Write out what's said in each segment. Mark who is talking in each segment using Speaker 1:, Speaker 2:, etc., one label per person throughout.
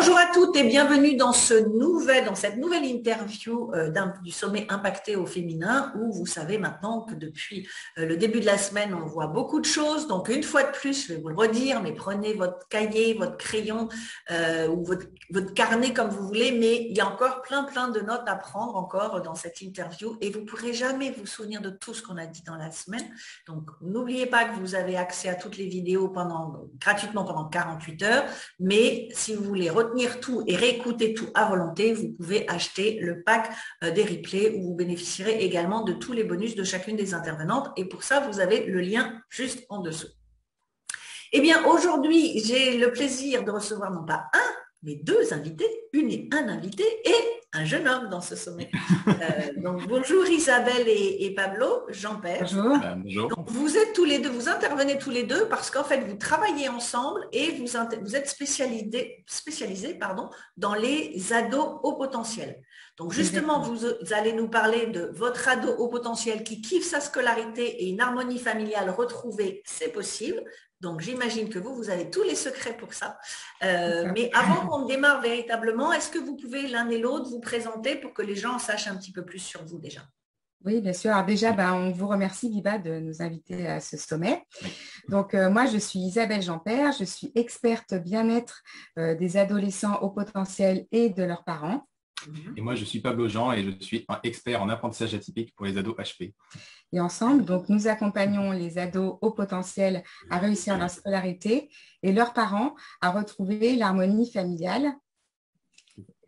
Speaker 1: Bonjour à toutes et bienvenue dans cette nouvelle interview du sommet impacté au féminin où vous savez maintenant que depuis le début de la semaine, on voit beaucoup de choses. Donc, une fois de plus, je vais vous le redire, mais prenez votre cahier, votre crayon ou votre carnet comme vous voulez, mais il y a encore plein de notes à prendre encore dans cette interview et vous ne pourrez jamais vous souvenir de tout ce qu'on a dit dans la semaine. Donc, n'oubliez pas que vous avez accès à toutes les vidéos gratuitement pendant 48 heures, mais si vous voulez retenir tout et réécouter tout à volonté, vous pouvez acheter le pack des replays où vous bénéficierez également de tous les bonus de chacune des intervenantes. Et pour ça, vous avez le lien juste en dessous. Eh bien, aujourd'hui, j'ai le plaisir de recevoir non pas un, mais deux invités, une et un invité et un jeune homme dans ce sommet. Donc, bonjour Isabelle et Pablo, Jean-Père.
Speaker 2: Bonjour.
Speaker 1: Bonjour. Donc, vous êtes tous les deux, vous intervenez tous les deux parce qu'en fait, vous travaillez ensemble et vous êtes spécialisés dans les ados haut potentiel. Donc, justement, vous allez nous parler de votre ado haut potentiel qui kiffe sa scolarité et une harmonie familiale retrouvée, c'est possible. Donc, j'imagine que vous avez tous les secrets pour ça. Mais avant qu'on démarre véritablement, est-ce que vous pouvez l'un et l'autre vous présenter pour que les gens sachent un petit peu plus sur vous déjà?
Speaker 2: Oui, bien sûr. Alors déjà, on vous remercie, Biba, de nous inviter à ce sommet. Donc, moi, je suis Isabelle Jean-Père. Je suis experte bien-être des adolescents au potentiel et de leurs parents.
Speaker 3: Et moi, je suis Pablo Jean et je suis un expert en apprentissage atypique pour les ados HP.
Speaker 2: Et ensemble, donc, nous accompagnons les ados au potentiel à réussir leur scolarité et leurs parents à retrouver l'harmonie familiale.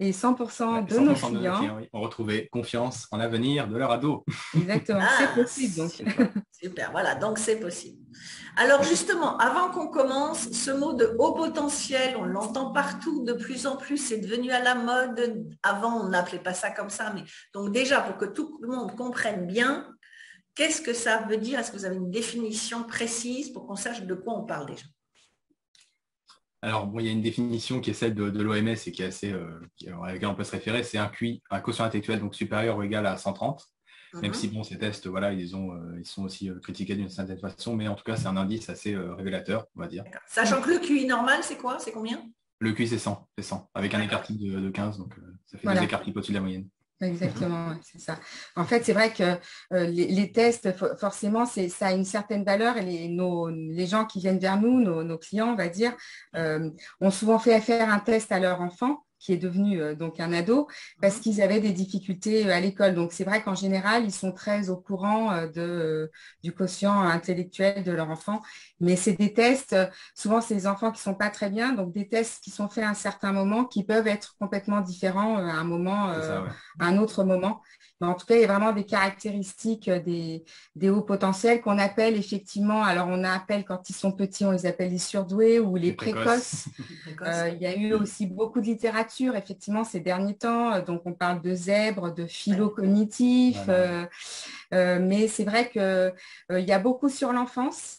Speaker 2: Et 100% de nos clients
Speaker 3: ont retrouvé confiance en l'avenir de leur ado.
Speaker 2: Exactement, c'est possible. Donc.
Speaker 1: Super, voilà, donc c'est possible. Alors justement, avant qu'on commence, ce mot de haut potentiel, on l'entend partout, de plus en plus, c'est devenu à la mode. Avant, on n'appelait pas ça comme ça, mais donc déjà, pour que tout le monde comprenne bien, qu'est-ce que ça veut dire? Est-ce que vous avez une définition précise pour qu'on sache de quoi on parle déjà?
Speaker 3: Alors, bon, il y a une définition qui est celle de l'OMS et qui est assez, à laquelle on peut se référer, c'est un QI, un quotient intellectuel donc supérieur ou égal à 130. Même si bon, ces tests, voilà, ils sont aussi critiqués d'une certaine façon, mais en tout cas, c'est un indice assez révélateur, on va dire.
Speaker 1: Sachant que le QI normal, c'est quoi? C'est combien?
Speaker 3: Le QI, c'est 100, avec un écart type de 15, donc ça fait des écarts types au-dessus de la moyenne.
Speaker 2: Exactement, c'est ça. En fait, c'est vrai que les tests, forcément, ça a une certaine valeur et les gens qui viennent vers nous, nos clients, on va dire, ont souvent fait faire un test à leur enfant qui est devenu donc un ado, parce qu'ils avaient des difficultés à l'école. Donc, c'est vrai qu'en général, ils sont très au courant du quotient intellectuel de leur enfant. Mais c'est des tests, souvent, c'est des enfants qui ne sont pas très bien, donc des tests qui sont faits à un certain moment, qui peuvent être complètement différents à un moment, à un autre moment. Mais en tout cas, il y a vraiment des caractéristiques des hauts potentiels qu'on appelle effectivement, alors on appelle quand ils sont petits, on les appelle les surdoués ou les précoces. Il y a eu aussi beaucoup de littérature, effectivement, ces derniers temps. Donc, on parle de zèbres, de philo cognitif. Mais c'est vrai qu'il y a beaucoup sur l'enfance.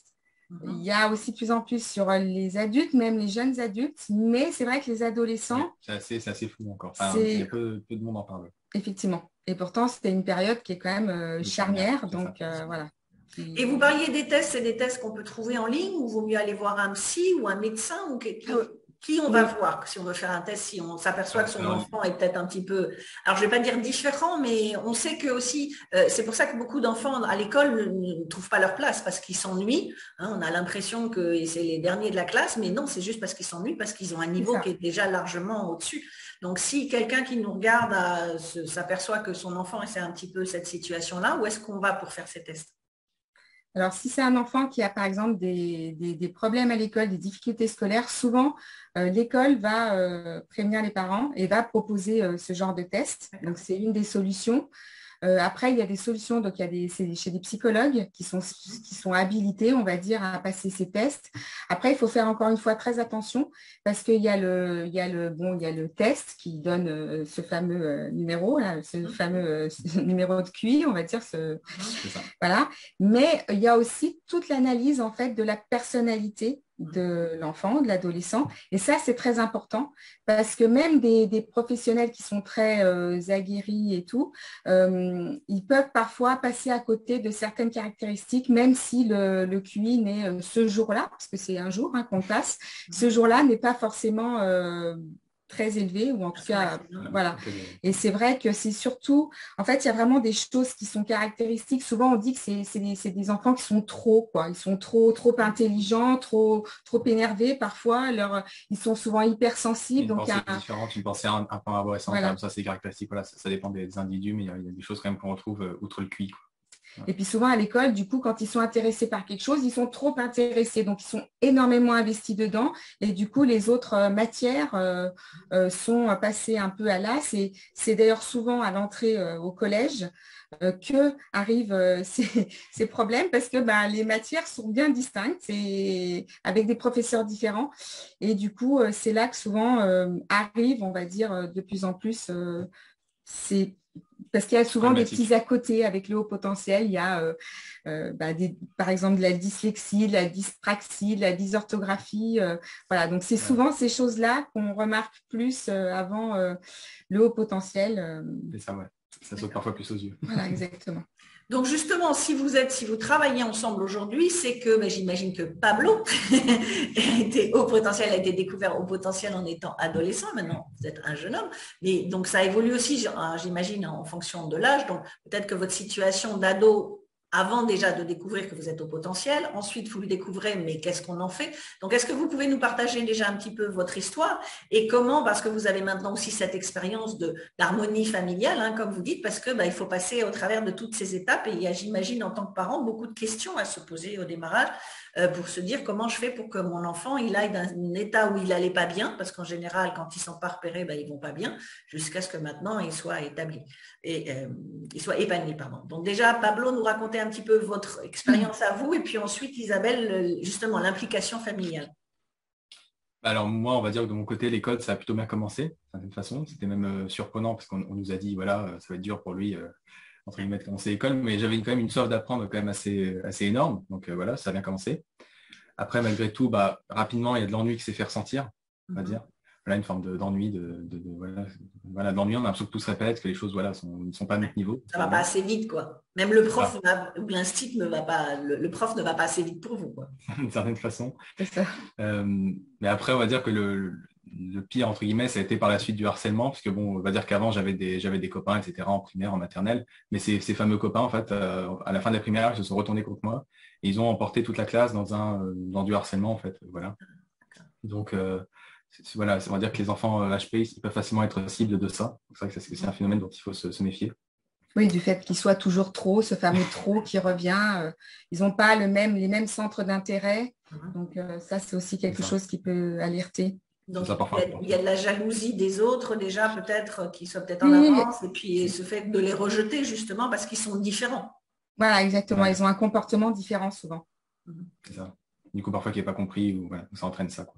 Speaker 2: Il y a aussi de plus en plus sur les adultes, même les jeunes adultes. Mais c'est vrai que les adolescents…
Speaker 3: C'est assez flou encore. Il y a peu de monde en parle.
Speaker 2: Effectivement. Et pourtant, c'était une période qui est quand même charnière. Donc, voilà.
Speaker 1: Et vous parliez des tests, c'est des tests qu'on peut trouver en ligne ou vaut mieux aller voir un psy ou un médecin ou qui on va voir si on veut faire un test, si on s'aperçoit que son enfant est peut-être un petit peu, alors je ne vais pas dire différent, mais on sait que aussi, c'est pour ça que beaucoup d'enfants à l'école ne trouvent pas leur place parce qu'ils s'ennuient. On a l'impression que c'est les derniers de la classe, mais non, c'est juste parce qu'ils s'ennuient, parce qu'ils ont un niveau qui est déjà largement au-dessus. Donc, si quelqu'un qui nous regarde s'aperçoit que son enfant c'est un petit peu cette situation-là, où est-ce qu'on va pour faire ces tests?
Speaker 2: Alors, si c'est un enfant qui a, par exemple, des problèmes à l'école, des difficultés scolaires, souvent, l'école va prévenir les parents et va proposer ce genre de test. Donc, c'est une des solutions. Après, il y a des solutions, donc c'est chez des psychologues qui sont habilités, on va dire, à passer ces tests. Après, il faut faire encore une fois très attention parce qu'il y a le test qui donne ce fameux numéro, là, ce fameux numéro de QI, on va dire. Voilà. Mais il y a aussi toute l'analyse en fait de la personnalité de l'enfant, de l'adolescent. Et ça, c'est très important parce que même des professionnels qui sont très aguerris et tout, ils peuvent parfois passer à côté de certaines caractéristiques, même si le QI n'est ce jour-là, parce que c'est un jour qu'on passe, ce jour-là n'est pas forcément très élevé, ou en tout cas, voilà. Et c'est vrai que c'est surtout, en fait, il y a vraiment des choses qui sont caractéristiques. Souvent, on dit que c'est des enfants qui sont trop, quoi. Ils sont trop intelligents, trop énervés parfois. Ils sont souvent hypersensibles.
Speaker 3: Une
Speaker 2: Donc,
Speaker 3: pensée différente, une pensée un peu arborescente,
Speaker 2: voilà.
Speaker 3: ça c'est caractéristique. Voilà, ça dépend des individus, mais il y a des choses quand même qu'on retrouve outre le QI, quoi.
Speaker 2: Et puis souvent à l'école, du coup, quand ils sont intéressés par quelque chose, ils sont trop intéressés. Donc, ils sont énormément investis dedans. Et du coup, les autres matières sont passées un peu à l'as. C'est d'ailleurs souvent à l'entrée au collège que arrivent ces problèmes parce que les matières sont bien distinctes et avec des professeurs différents. Et du coup, c'est là que souvent arrivent, on va dire, de plus en plus ces parce qu'il y a souvent des petits à côté avec le haut potentiel. Il y a par exemple de la dyslexie, de la dyspraxie, de la dysorthographie. Voilà, donc c'est souvent ces choses-là qu'on remarque plus avant le haut potentiel.
Speaker 3: C'est ça, ouais. Ça saute parfois plus aux yeux.
Speaker 2: Voilà, exactement.
Speaker 1: Donc justement, si vous travaillez ensemble aujourd'hui, c'est que j'imagine que Pablo a été découvert au potentiel en étant adolescent. Maintenant, vous êtes un jeune homme, mais donc ça évolue aussi, j'imagine, en fonction de l'âge. Donc peut-être que votre situation d'ado, avant déjà de découvrir que vous êtes au potentiel, ensuite vous le découvrez, mais qu'est-ce qu'on en fait? Donc est-ce que vous pouvez nous partager déjà un petit peu votre histoire et comment, parce que vous avez maintenant aussi cette expérience d'harmonie familiale, comme vous dites, parce que il faut passer au travers de toutes ces étapes et il y a, j'imagine, en tant que parent, beaucoup de questions à se poser au démarrage pour se dire comment je fais pour que mon enfant il aille dans un état où il n'allait pas bien, parce qu'en général, quand ils ne sont pas repérés, ils ne vont pas bien, jusqu'à ce que maintenant il soit établi et il soit épanoui. Pardon. Donc déjà, Pablo, nous racontez un petit peu votre expérience à vous et puis ensuite, Isabelle, justement, l'implication familiale.
Speaker 3: Alors moi, on va dire que de mon côté, l'école, ça a plutôt bien commencé, d'une certaine façon. C'était même surprenant parce qu'on nous a dit, voilà, ça va être dur pour lui, entre guillemets, de commencer l'école, mais j'avais quand même une soif d'apprendre quand même assez énorme. Donc voilà, ça a bien commencé. Après, malgré tout, rapidement, il y a de l'ennui qui s'est fait ressentir, on va dire. Voilà, une forme d'ennui, d'ennui. On a l'impression que tout se répète, que les choses ne sont pas à notre niveau.
Speaker 1: Ça ne va pas assez vite, quoi. Même le prof ou l'instit ne va pas, le prof ne va pas assez vite pour vous, quoi.
Speaker 3: D'une certaine façon.
Speaker 2: C'est ça.
Speaker 3: Mais après, on va dire que le pire, entre guillemets, ça a été par la suite du harcèlement, parce que on va dire qu'avant, j'avais des copains, etc., en primaire, en maternelle, mais ces fameux copains, en fait, à la fin de la primaire, ils se sont retournés contre moi, et ils ont emporté toute la classe dans du harcèlement, en fait, voilà. Donc, voilà, on va dire que les enfants HP, ils peuvent facilement être cibles de ça. C'est vrai que c'est un phénomène dont il faut se méfier.
Speaker 2: Oui, du fait qu'ils soient toujours trop, ce fameux trop qui revient. Ils n'ont pas les mêmes centres d'intérêt. Donc, ça, c'est aussi quelque chose qui peut alerter.
Speaker 1: Donc, il y a de la jalousie des autres déjà, peut-être, qui soient peut-être en avance, et puis ce fait de les rejeter justement parce qu'ils sont différents.
Speaker 2: Voilà, exactement. Ils ont un comportement différent souvent.
Speaker 3: C'est ça. Du coup, parfois, qui n'est pas compris, ou ça entraîne ça, quoi.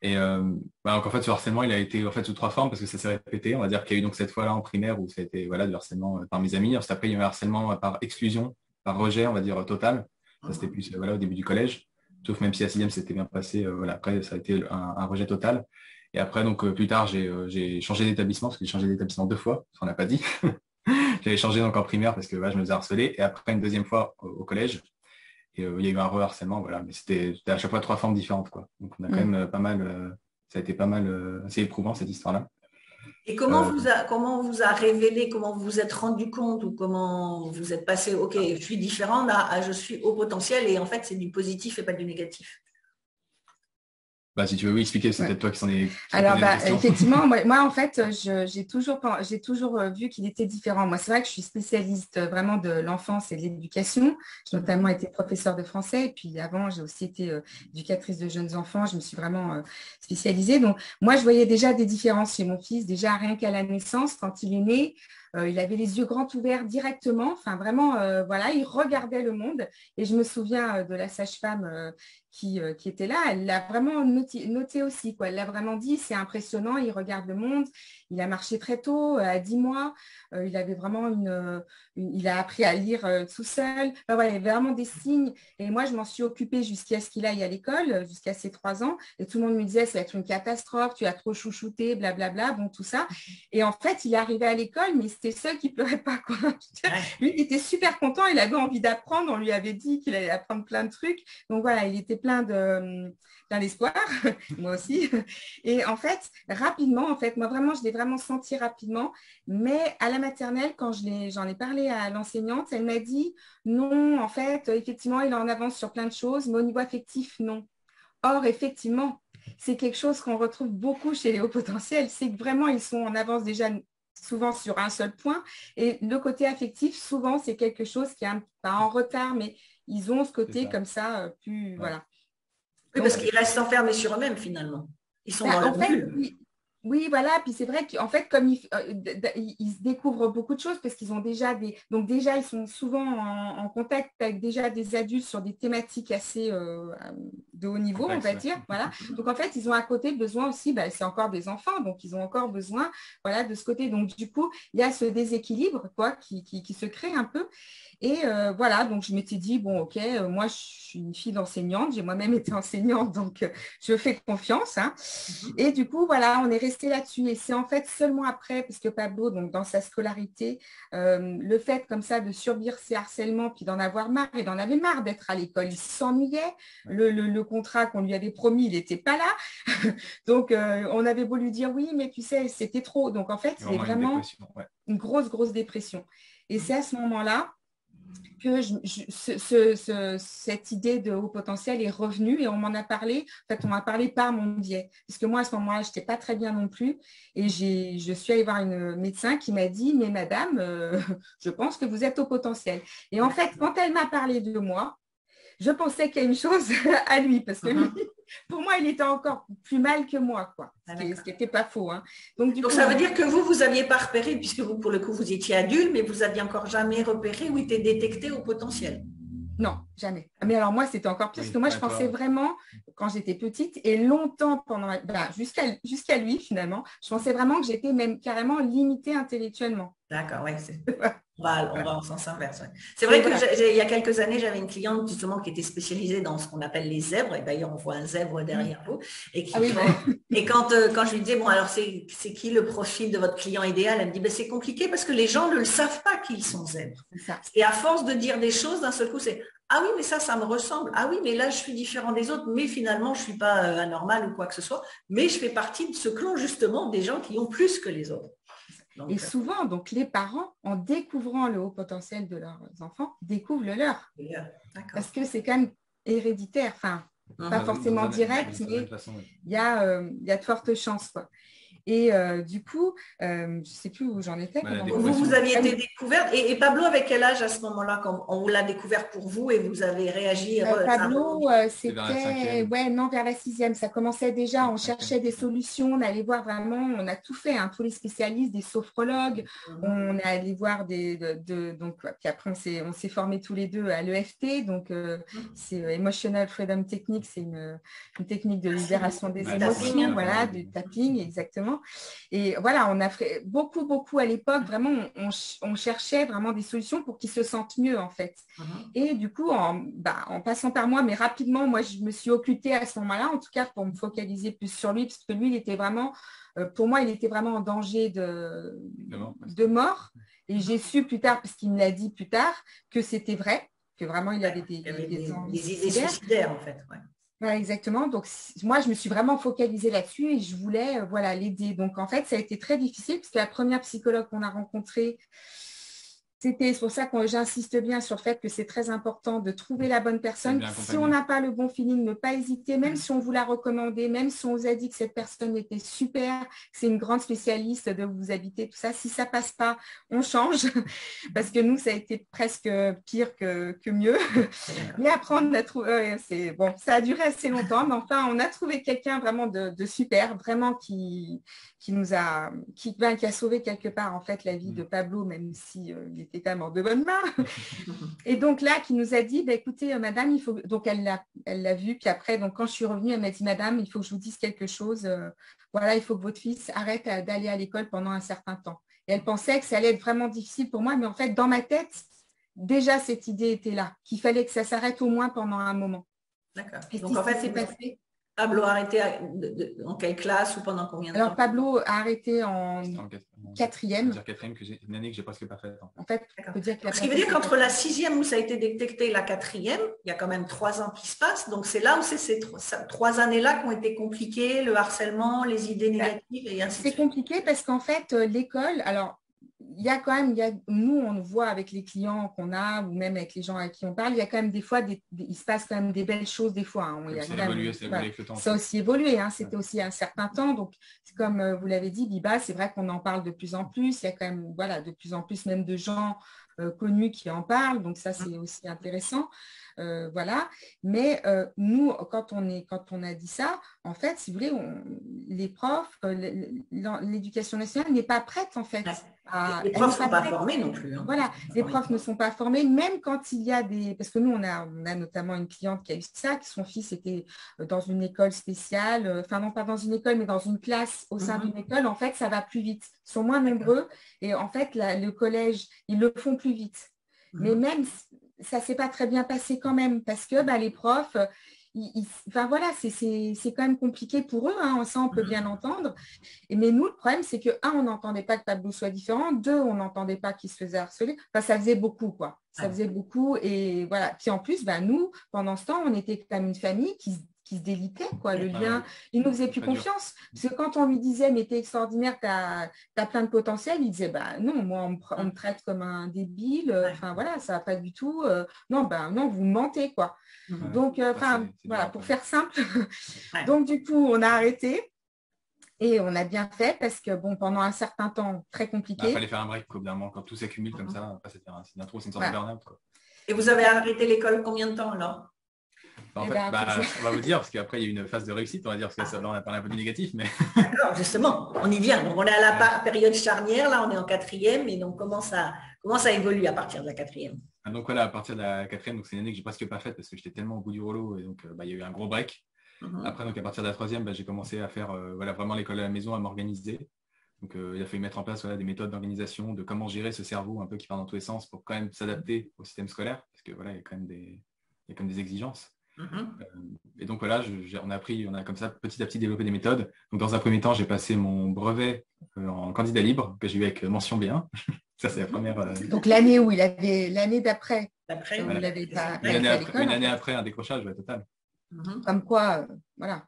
Speaker 3: Et donc en fait, ce harcèlement, il a été en fait sous 3 formes parce que ça s'est répété. On va dire qu'il y a eu donc cette fois-là en primaire où ça a été du harcèlement par mes amis. Ensuite, après, il y a eu un harcèlement par exclusion, par rejet, on va dire total. Ça, c'était plus au début du collège. Sauf même si la 6e s'était bien passé, après, ça a été un rejet total. Et après, donc plus tard, j'ai changé d'établissement parce que j'ai changé d'établissement 2 fois, on n'a pas dit. J'avais changé donc en primaire parce que je me faisais harceler. Et après, une 2e fois au collège. Et il y a eu un re-harcèlement, voilà, mais c'était à chaque fois 3 formes différentes, quoi. Donc on a quand même pas mal, ça a été pas mal assez éprouvant cette histoire-là.
Speaker 1: Et comment vous a révélé, comment vous vous êtes rendu compte ou comment vous êtes passé, ok, je suis différent, à je suis au potentiel et en fait c'est du positif et pas du négatif?
Speaker 3: Si tu veux expliquer, c'est peut-être toi qui s'en est.
Speaker 2: Alors, effectivement, moi, en fait, j'ai toujours vu qu'il était différent. Moi, c'est vrai que je suis spécialiste vraiment de l'enfance et de l'éducation. J'ai notamment été professeure de français. Et puis, avant, j'ai aussi été éducatrice de jeunes enfants. Je me suis vraiment spécialisée. Donc, moi, je voyais déjà des différences chez mon fils. Déjà, rien qu'à la naissance, quand il est né, il avait les yeux grands ouverts directement. Enfin, vraiment, voilà, il regardait le monde. Et je me souviens de la sage-femme qui était là. Elle l'a vraiment noté aussi, quoi. Elle l'a vraiment dit, c'est impressionnant, il regarde le monde. Il a marché très tôt, à 10 mois. Il avait vraiment il a appris à lire tout seul. Enfin, voilà, il y avait vraiment des signes. Et moi, je m'en suis occupée jusqu'à ce qu'il aille à l'école, jusqu'à ses 3 ans. Et tout le monde me disait, ça va être une catastrophe, tu as trop chouchouté, blablabla, bon, tout ça. Et en fait, il est arrivé à l'école, mais resté seul qui pleurait pas, quoi. Lui, il était super content, il avait envie d'apprendre, on lui avait dit qu'il allait apprendre plein de trucs. Donc voilà, il était plein d'espoir, moi aussi. Et en fait, rapidement, moi vraiment, je l'ai vraiment senti rapidement. Mais à la maternelle, quand j'en ai parlé à l'enseignante, elle m'a dit non, en fait, effectivement, il est en avance sur plein de choses, mais au niveau affectif, non. Or, effectivement, c'est quelque chose qu'on retrouve beaucoup chez les hauts potentiels, c'est que vraiment, ils sont en avance déjà souvent sur un seul point. Et le côté affectif, souvent, c'est quelque chose qui est pas en retard, mais ils ont ce côté comme ça, plus, voilà.
Speaker 1: Oui, parce qu'ils restent enfermés sur eux-mêmes, finalement. Ils sont dans leur bulle.
Speaker 2: Oui, voilà. Puis c'est vrai qu'en fait, comme ils se découvrent beaucoup de choses parce qu'ils ont déjà donc déjà, ils sont souvent en contact avec déjà des adultes sur des thématiques assez de haut niveau, on va dire. Voilà. Donc en fait, ils ont à côté besoin aussi, c'est encore des enfants, donc ils ont encore besoin, voilà, de ce côté. Donc du coup, il y a ce déséquilibre, quoi, qui se crée un peu. Et voilà, donc je m'étais dit, bon, ok, moi, je suis une fille d'enseignante, j'ai moi-même été enseignante, donc je fais confiance. Hein. Et du coup, voilà, on est resté là-dessus. Et c'est en fait seulement après, parce que Pablo, donc dans sa scolarité, le fait comme ça de subir ces harcèlements, puis d'en avoir marre, il en avait marre d'être à l'école, il s'ennuyait. Le contrat qu'on lui avait promis, il n'était pas là. Donc, on avait beau lui dire, oui, mais tu sais, c'était trop. Donc, en fait, il est vraiment une grosse dépression. Et c'est à ce moment-là que cette idée de haut potentiel est revenue et on m'en a parlé. En fait, on m'a parlé par mon biais. Parce que moi, à ce moment-là, je n'étais pas très bien non plus. Et je suis allée voir une médecin qui m'a dit, mais madame, je pense que vous êtes au potentiel. Et en fait, quand elle m'a parlé de moi, je pensais qu'il y a une chose à lui, parce que lui, pour moi, il était encore plus mal que moi, quoi. Ce qui n'était pas faux. Hein.
Speaker 1: Donc, ça veut dire que vous n'aviez pas repéré, puisque vous, pour le coup, vous étiez adulte, mais vous n'aviez encore jamais repéré ou été détecté au potentiel.
Speaker 2: Non, jamais. Mais alors moi, c'était encore pire, parce que moi, je pensais vraiment, quand j'étais petite, et longtemps jusqu'à lui, finalement, je pensais vraiment que j'étais même carrément limitée intellectuellement.
Speaker 1: D'accord, oui. On va en sens inverse. Ouais. C'est vrai que il y a quelques années, j'avais une cliente justement qui était spécialisée dans ce qu'on appelle les zèbres. Et d'ailleurs, on voit un zèbre derrière vous. Et, quand je lui disais, bon, alors c'est qui le profil de votre client idéal? Elle me dit, c'est compliqué parce que les gens ne le savent pas qu'ils sont zèbres. Et à force de dire des choses, d'un seul coup, c'est ah oui, mais ça me ressemble. Ah oui, mais là, je suis différent des autres, mais finalement, je ne suis pas anormal ou quoi que ce soit. Mais je fais partie de ce clan, justement, des gens qui ont plus que les autres.
Speaker 2: Et souvent, donc, les parents, en découvrant le haut potentiel de leurs enfants, découvrent le leur. Parce que c'est quand même héréditaire, enfin, pas forcément direct, mais il y a de fortes chances, quoi. Et du coup, je ne sais plus où j'en étais.
Speaker 1: Vous aviez été découverte. Et Pablo, avec quel âge à ce moment-là, quand on vous l'a découvert pour vous et vous avez réagi
Speaker 2: Pablo, c'était vers la 6e. Ça commençait déjà, on cherchait des solutions, on allait voir vraiment, on a tout fait, hein, tous les spécialistes, des sophrologues, on est allé voir donc, puis après on s'est formés tous les deux à l'EFT, donc c'est Emotional Freedom Technique, c'est une technique de libération des émotions, voilà, du tapping, exactement. Et voilà, on a fait beaucoup à l'époque, vraiment, on cherchait vraiment des solutions pour qu'ils se sentent mieux, en fait. Et du coup, en passant par moi, mais rapidement, moi, je me suis occultée à ce moment-là, en tout cas, pour me focaliser plus sur lui, parce que lui, il était vraiment, pour moi, il était vraiment en danger de mort. Et j'ai su plus tard, parce qu'il me l'a dit plus tard, que c'était vrai, que vraiment, il avait des
Speaker 1: idées suicidaires, en fait,
Speaker 2: Voilà, exactement. Donc, moi, je me suis vraiment focalisée là-dessus et je voulais l'aider. Donc, en fait, ça a été très difficile parce que la première psychologue qu'on a rencontrée, c'est pour ça que j'insiste bien sur le fait que c'est très important de trouver la bonne personne. Si on n'a pas le bon feeling, ne pas hésiter, même si on vous l'a recommandé, même si on vous a dit que cette personne était super, c'est une grande spécialiste de vous habiter, tout ça. Si ça ne passe pas, on change. Parce que nous, ça a été presque pire que mieux. Mais apprendre à trouver, ça a duré assez longtemps, mais enfin, on a trouvé quelqu'un vraiment de super, vraiment qui a sauvé quelque part en fait la vie de Pablo, même si il était quand même en de bonnes mains. Et donc là, qui nous a dit, écoutez, madame, il faut. Donc elle l'a vu, puis après, donc quand je suis revenue, elle m'a dit, madame, il faut que je vous dise quelque chose. Voilà, il faut que votre fils arrête d'aller à l'école pendant un certain temps. Et elle pensait que ça allait être vraiment difficile pour moi, mais en fait, dans ma tête, déjà cette idée était là, qu'il fallait que ça s'arrête au moins pendant un moment.
Speaker 1: D'accord. Et donc en fait, c'est passé. Pablo a arrêté en quelle classe ou pendant combien de temps?
Speaker 2: Alors, Pablo a arrêté en quatrième.
Speaker 3: C'est-à-dire quatrième, une année que j'ai presque pas faite.
Speaker 2: En fait, on peut dire que
Speaker 1: ce qui veut dire qu'entre la 6e où ça a été détecté et la 4e, il y a quand même 3 ans qui se passent. Donc, c'est là où c'est ces 3 années-là qui ont été compliquées, le harcèlement, les idées négatives et ainsi de suite.
Speaker 2: C'est compliqué parce qu'en fait, l'école, alors, il y a quand même, nous, on le voit avec les clients qu'on a ou même avec les gens avec qui on parle, il y a quand même des fois, il se passe quand même des belles choses des fois. Hein.
Speaker 3: Ça a évolué avec le temps.
Speaker 2: Ça a aussi évolué, hein. C'était aussi un certain temps. Donc, comme vous l'avez dit, Biba, c'est vrai qu'on en parle de plus en plus. Il y a quand même de plus en plus même de gens connus qui en parlent. Donc, ça, c'est aussi intéressant. Voilà. Mais nous, quand on a dit ça, en fait, si vous voulez, les profs, l'éducation nationale n'est pas prête, en fait.
Speaker 1: Les profs ne sont pas formés non plus. Hein.
Speaker 2: Voilà, les profs ne sont pas formés, même quand il y a des... Parce que nous, on a notamment une cliente qui a eu ça, que son fils était dans une école spéciale, enfin non pas dans une école, mais dans une classe au sein d'une école, en fait, ça va plus vite. Ils sont moins nombreux et en fait, le collège, ils le font plus vite. Mais même, ça ne s'est pas très bien passé quand même, parce que les profs... Enfin voilà, c'est quand même compliqué pour eux, hein, ça on peut bien l'entendre. Mais nous, le problème, c'est que, on n'entendait pas que Pablo soit différent, 2, on n'entendait pas qu'il se faisait harceler. Enfin, ça faisait beaucoup, quoi. Ça faisait beaucoup. Et voilà. Puis en plus, nous, pendant ce temps, on était comme une famille qui se délitait, quoi. Le lien, il nous faisait plus confiance. Parce que quand on lui disait, mais t'es extraordinaire, t'as plein de potentiel, il disait, non, moi, on me traite comme un débile. Enfin, voilà, ça va pas du tout. Non, vous mentez, quoi. Donc, voilà, pour faire simple. Donc, du coup, on a arrêté. Et on a bien fait parce que, pendant un certain temps, très compliqué.
Speaker 3: Il fallait faire un break, évidemment, quand tout s'accumule comme ça. C'est une sorte de burn-out.
Speaker 1: Et vous avez arrêté l'école combien de temps, alors?
Speaker 3: En fait, on va vous dire, parce qu'après, il y a eu une phase de réussite, on va dire, parce que là, on a parlé un peu du négatif. Mais...
Speaker 1: D'accord, justement, on y vient. Donc, on est à la période charnière, là, on est en 4e, et donc comment ça évolue à partir de la 4e?
Speaker 3: Donc voilà, à partir de la 4e, c'est une année que j'ai presque pas faite parce que j'étais tellement au bout du rouleau, et donc il y a eu un gros break. Après, donc à partir de la 3e, j'ai commencé à faire vraiment l'école à la maison, à m'organiser. Donc il a fallu mettre en place des méthodes d'organisation, de comment gérer ce cerveau un peu qui part dans tous les sens pour quand même s'adapter au système scolaire, parce que voilà, il y a quand même des exigences. Et donc voilà, on a comme ça petit à petit développé des méthodes. Donc dans un premier temps, j'ai passé mon brevet en candidat libre, que j'ai eu avec mention bien. Ça, c'est la première.
Speaker 2: Donc l'année d'après.
Speaker 3: Voilà. Une année après, un décrochage total.
Speaker 2: Comme quoi, voilà,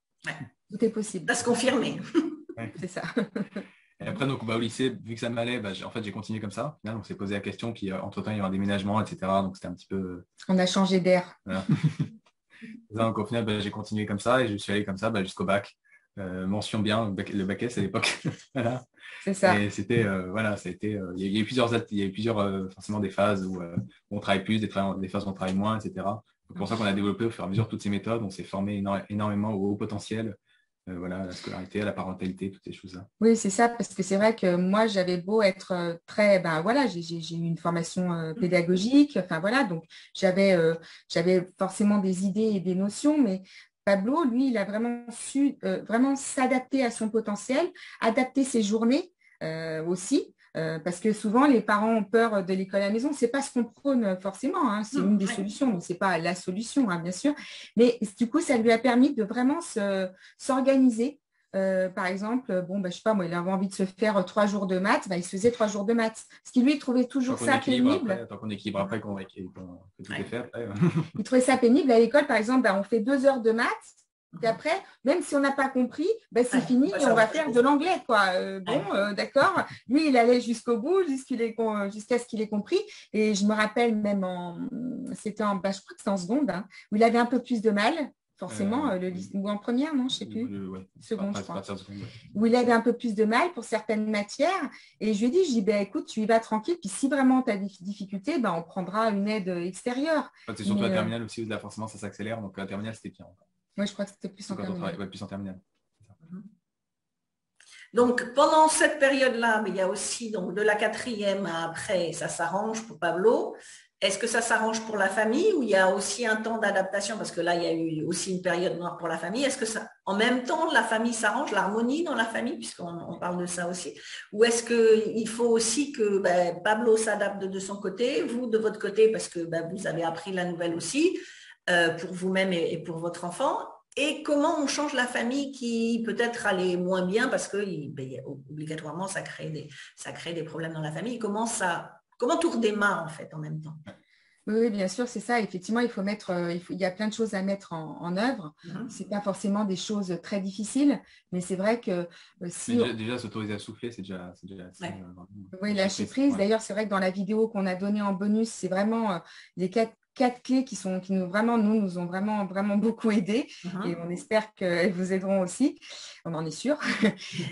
Speaker 2: tout est possible.
Speaker 1: Ça se confirmer.
Speaker 2: C'est ça.
Speaker 3: Et après, donc, au lycée, vu que ça m'allait, en fait, j'ai continué comme ça. Là, on s'est posé la question, puis entre-temps, il y a eu un déménagement, etc. Donc, c'était un petit peu...
Speaker 2: On a changé d'air.
Speaker 3: Voilà. Donc, au final, j'ai continué comme ça et je suis allé comme ça jusqu'au bac. Mention bien, le bac S à l'époque. Voilà.
Speaker 2: C'est ça.
Speaker 3: Et c'était, il y a eu plusieurs, forcément des phases où on travaille plus, des phases où on travaille moins, etc. C'est pour ça qu'on a développé au fur et à mesure toutes ces méthodes. On s'est formé énormément au haut potentiel. À la scolarité, à la parentalité, toutes ces choses-là.
Speaker 2: Oui, c'est ça, parce que c'est vrai que moi, j'avais beau être très, j'ai eu une formation pédagogique, donc j'avais forcément des idées et des notions, mais Pablo, lui, il a vraiment su vraiment s'adapter à son potentiel, adapter ses journées aussi. Parce que souvent, les parents ont peur de l'école à la maison. Ce n'est pas ce qu'on prône forcément, hein. C'est une des solutions, donc ce n'est pas la solution, hein, bien sûr. Mais du coup, ça lui a permis de vraiment s'organiser. Par exemple, je sais pas, moi, il avait envie de se faire 3 jours de maths, il se faisait 3 jours de maths. Ce qui lui trouvait toujours ça pénible.
Speaker 3: Tant qu'on équilibre après, que tout est fait après.
Speaker 2: Il trouvait ça pénible. À l'école, par exemple, on fait 2 heures de maths. Et après, même si on n'a pas compris, c'est fini et on va faire de l'anglais, quoi. D'accord. Lui, il allait jusqu'au bout, jusqu'à ce qu'il ait compris. Et je me rappelle même je crois que c'était en seconde, hein, où il avait un peu plus de mal, forcément, ou en première, non, je ne sais plus. Seconde, je crois. Où il avait un peu plus de mal pour certaines matières. Et je lui ai dit, écoute, tu y vas tranquille. Puis si vraiment tu as des difficultés, on prendra une aide extérieure.
Speaker 3: C'est surtout la terminale aussi, où là, forcément, ça s'accélère. Donc la terminale, c'était pire.
Speaker 2: Oui, je crois que c'était plus en terminale.
Speaker 3: Plus en terminale.
Speaker 1: Donc, pendant cette période-là, mais il y a aussi donc, de la 4e à après, ça s'arrange pour Pablo. Est-ce que ça s'arrange pour la famille ou il y a aussi un temps d'adaptation? Parce que là, il y a eu aussi une période noire pour la famille. Est-ce que en même temps, la famille s'arrange, l'harmonie dans la famille, puisqu'on parle de ça aussi? Ou est-ce qu'il faut aussi que Pablo s'adapte de son côté, vous de votre côté, parce que vous avez appris la nouvelle aussi, pour vous-même et pour votre enfant? Et comment on change la famille qui peut-être allait moins bien parce que obligatoirement ça crée des problèmes dans la famille. Comment tout redémarre en fait en même temps?
Speaker 2: Oui, bien sûr, c'est ça. Effectivement, il faut mettre, il y a plein de choses à mettre en œuvre. C'est pas forcément des choses très difficiles, mais c'est vrai que si
Speaker 3: déjà s'autoriser à souffler, c'est déjà assez,
Speaker 1: ouais.
Speaker 2: Oui, lâcher prise. D'ailleurs, c'est vrai que dans la vidéo qu'on a donnée en bonus, c'est vraiment les quatre clés qui nous ont vraiment beaucoup aidés. Et on espère qu'elles vous aideront aussi. On en est sûr.